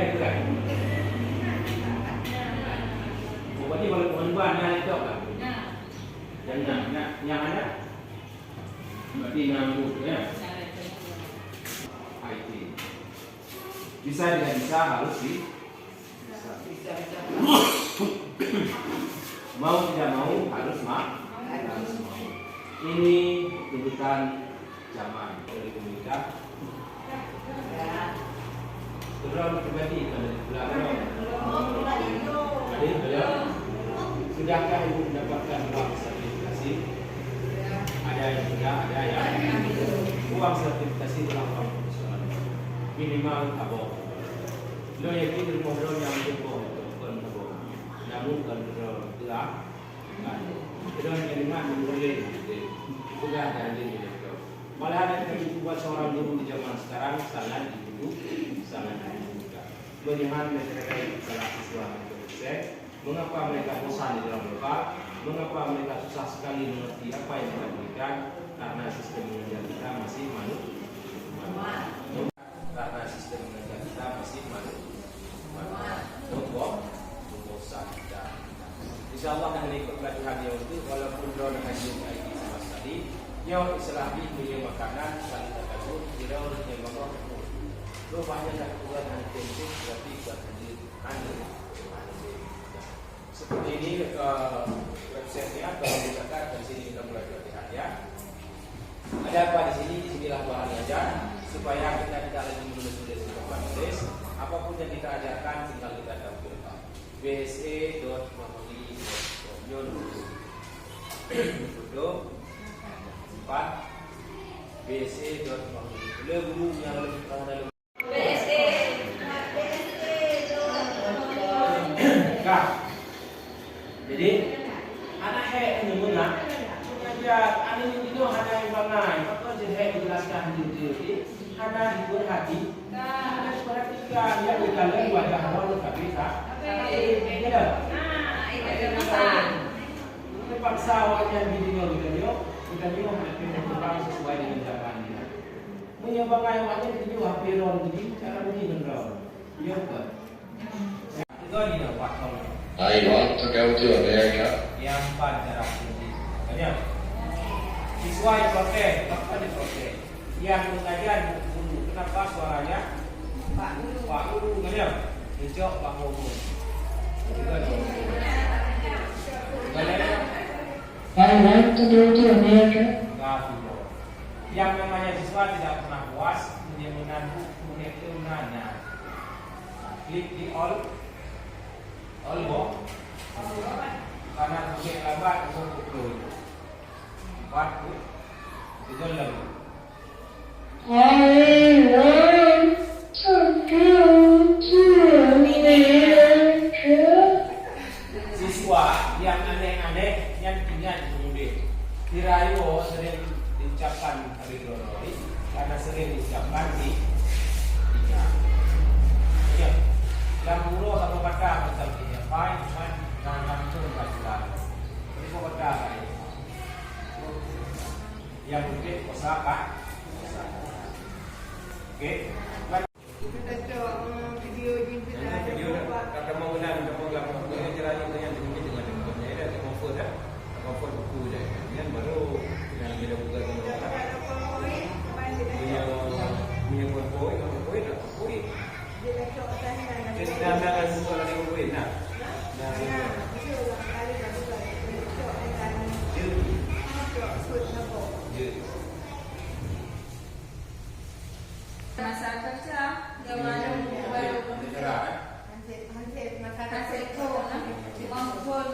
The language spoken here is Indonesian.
itu kan. Berarti kalau pengembangan itu kan. Yang ada berarti nyambung ya. IT. Bisa tidak bisa harus bisa. Mau tidak mau harus mau. Ini tuntutan zaman dari pemerintah. Belum pribadi belum. Sudahkah ibu mendapatkan uang sertifikasi? Ada yang sudah, ada yang uang sertifikasi dalam profesional minimal tabung. Lo yakin rumah lo yang jempol bukan tabung. Namun kalau telah, kita yang mana boleh sudah jadi itu. Malah ada yang buat seorang guru di zaman sekarang sangat dibutuh, sangat dibutuhkan. Bagaimana mereka salah siswa itu? Mengapa mereka bosan di dalam lokal? Mengapa mereka susah sekali mengerti apa yang kita berikan? Karena sistem mengajar kita masih manual. Karena sistem mengajar kita masih manual. Bosan kita. Insya Allah dengan ikut pelatihan yang itu, walaupun drone hasil IT sama sekali, yang islahi punya makanan saling terkabut, tidak harus yang bawa. Rupanya tak kuat dan tentu berarti buat hadir anda. Seperti ini websitenya, kalau dikatakan dari sini kita mulai pelatihan ya. Ada apa di sini? Disinilah bahan ajar supaya kita tidak lagi menulis-nulis di papan tulis. Apapun yang kita ajarkan tinggal kita tampilkan. bse.mahoni.com Foto 4 bse.mahoni. Boleh guru yang lebih tahu dalam jadi anak hek ini guna mengajar anak itu ada yang bangai maka jadi menjelaskan diri ada hibur hati ada perhatikan yang dikalian wajah awal tapi tak tidak terpaksa awalnya video kita hadapi sesuai dengan zaman ini punya bangai awalnya video HP ron jadi cara begini ron iya kan itu ini apa I want to go to America. Yang pada tinggi. Banyak. Siswa yang protes, apa di protes? Yang mengajar guru, kenapa suaranya Pak Guru, banyak. Hijau Pak Guru. I want to go to America. Yang namanya siswa tidak pernah puas, dia menantu, kemudian nanya. Klik di all box karena tujuh lambat untuk dulu. Waktu itu lagi. I want to go to America. Siswa yang aneh-aneh yang tinggal di murid. Dirayu sering diucapkan hari Roroi karena sering diucapkan di tiga. Ya, dalam mulut atau kata macam ini. Fine, jangan itu enggak. Ini kok kata yang mungkin kosakah. Oke. Video kata mau ulang ini caranya yang dimiliki dengan dengan ada cover ya. Cover buku je. Yang baru yang kita buka punya poin tak poin. Kita nak semua ada poin nak. Masa kerja, gimana baru hasil itu, uang pun